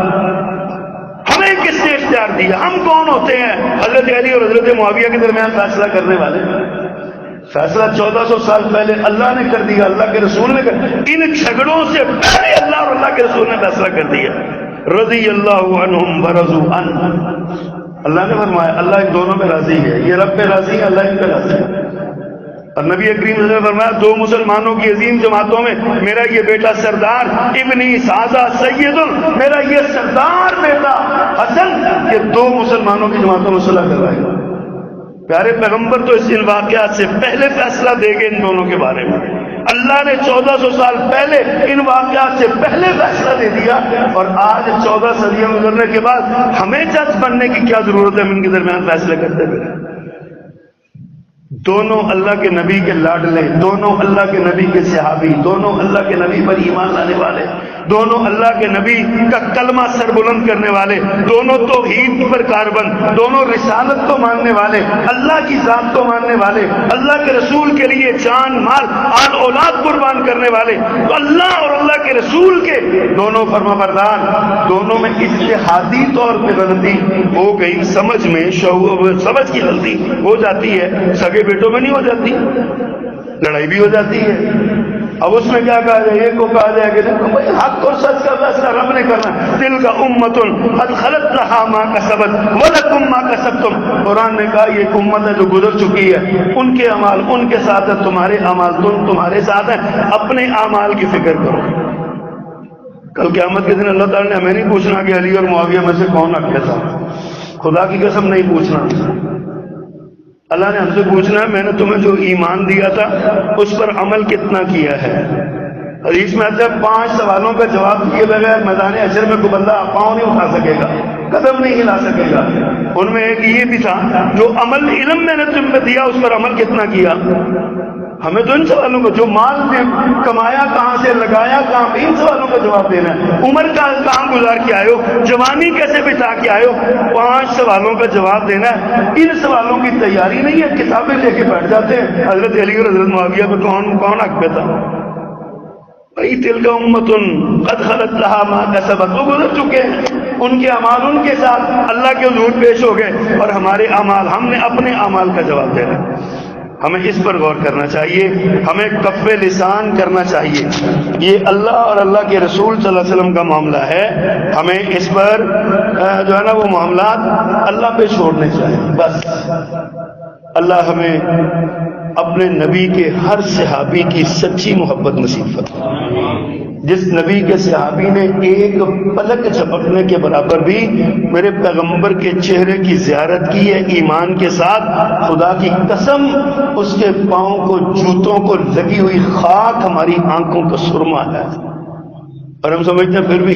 ہمیں کس نے اختیار دیا؟ ہم کون ہوتے ہیں حضرت علی اور حضرت معاویہ کے درمیان فیصلہ کرنے والے؟ فیصلہ 1400 سال پہلے اللہ نے کر دیا، اللہ کے رسول نے کر دیا، ان جھگڑوں سے پہلے اللہ اور اللہ کے رسول نے فیصلہ کر دیا۔ رضی اللہ عنہم ورضوا عنہ، اللہ نے فرمایا اللہ ان دونوں میں راضی ہے، یہ رب پہ راضی ہے، اللہ ان پہ راضی ہے۔ اور نبی کریم صلی اللہ علیہ وسلم نے فرمایا 2 مسلمانوں کی عظیم جماعتوں میں میرا یہ بیٹا سردار ابنی سعدہ سید، میرا یہ سردار بیٹا حسن، یہ 2 مسلمانوں کی جماعتوں میں صلح کروائے گا۔ پیارے پیغمبر تو اس ان واقعات سے پہلے فیصلہ دے گے ان دونوں کے بارے میں، اللہ نے 1400 سال پہلے ان واقعات سے پہلے فیصلہ دے دیا، اور آج 14 صدیوں گزرنے کے بعد ہمیں جج بننے کی کیا ضرورت ہے ہم ان کے درمیان فیصلے کرتے ہوئے؟ دونوں اللہ کے نبی کے لاڈلے، دونوں اللہ کے نبی کے صحابی، دونوں اللہ کے نبی پر ایمان لانے والے، دونوں اللہ کے نبی کا کلمہ سر بلند کرنے والے، دونوں توحید پر کاربند، دونوں رسالت کو ماننے والے، اللہ کی ذات کو ماننے والے، اللہ کے رسول کے لیے جان مال آن اولاد قربان کرنے والے، تو اللہ اور اللہ کے رسول کے دونوں فرمانبردار، دونوں میں اجتہادی طور پہ غلطی ہو گئی، سمجھ میں سمجھ کی غلطی ہو جاتی ہے، سگے بیٹوں میں نہیں ہو جاتی، لڑائی بھی ہو جاتی ہے۔ اب اس میں کیا کہا جائے؟ ایک کو کہا جائے کہ حق اور سچ کا فیصلہ رب نے کرنا، دل کا امت قد خلت لها ما کسبت ولکم ما کسبتم، قرآن نے کہا یہ ایک امت ہے جو گزر چکی ہے، ان کے اعمال ان کے ساتھ ہے، تمہارے اعمال تمہارے ساتھ ہیں، اپنے اعمال کی فکر کرو۔ کل قیامت کے دن اللہ تعالیٰ نے ہمیں نہیں پوچھنا کہ علی اور معاویہ میں سے کون اکھے تھا، خدا کی قسم نہیں پوچھنا، اللہ نے ہم سے پوچھنا ہے میں نے تمہیں جو ایمان دیا تھا اس پر عمل کتنا کیا ہے۔ حدیث میں آتا ہے 5 سوالوں کا جواب دیے بغیر میدان حشر میں کوئی بندہ پاؤں نہیں اٹھا سکے گا، قدم نہیں ہلا سکے گا۔ ان میں ایک یہ بھی تھا جو عمل علم میں نے تم پہ دیا اس پر عمل کتنا کیا۔ ہمیں تو ان سوالوں کو، جو مال نے کمایا کہاں سے، لگایا کہاں پہ، ان سوالوں کا جواب دینا ہے۔ عمر کا کہاں گزار کے آئے ہو، جوانی کیسے بتا کے آئے ہو، 5 سوالوں کا جواب دینا ہے۔ ان سوالوں کی تیاری نہیں ہے، کتابیں لے کے بیٹھ جاتے ہیں۔ حضرت علی اور حضرت معاویہ پہ کون حق پہ تھا؟ بھائی تلک امت قد خلت لها ما کسبت، وہ گزر چکے ہیں، ان کے اعمال ان کے ساتھ اللہ کے حضور پیش ہو گئے، اور ہمارے اعمال، ہم نے اپنے اعمال کا جواب دینا ہے۔ ہمیں اس پر غور کرنا چاہیے، ہمیں کف لسان کرنا چاہیے. یہ اللہ اور اللہ کے رسول صلی اللہ علیہ وسلم کا معاملہ ہے، ہمیں اس پر جو ہے نا وہ معاملات اللہ پہ چھوڑنے چاہیے. بس اللہ ہمیں اپنے نبی کے ہر صحابی کی سچی محبت نصیب فرمائے. جس نبی کے صحابی نے ایک پلک جھپکنے کے برابر بھی میرے پیغمبر کے چہرے کی زیارت کی ہے ایمان کے ساتھ، خدا کی قسم اس کے پاؤں کو، جوتوں کو لگی ہوئی خاک ہماری آنکھوں کا سرما ہے، اور ہم سمجھتے ہیں پھر بھی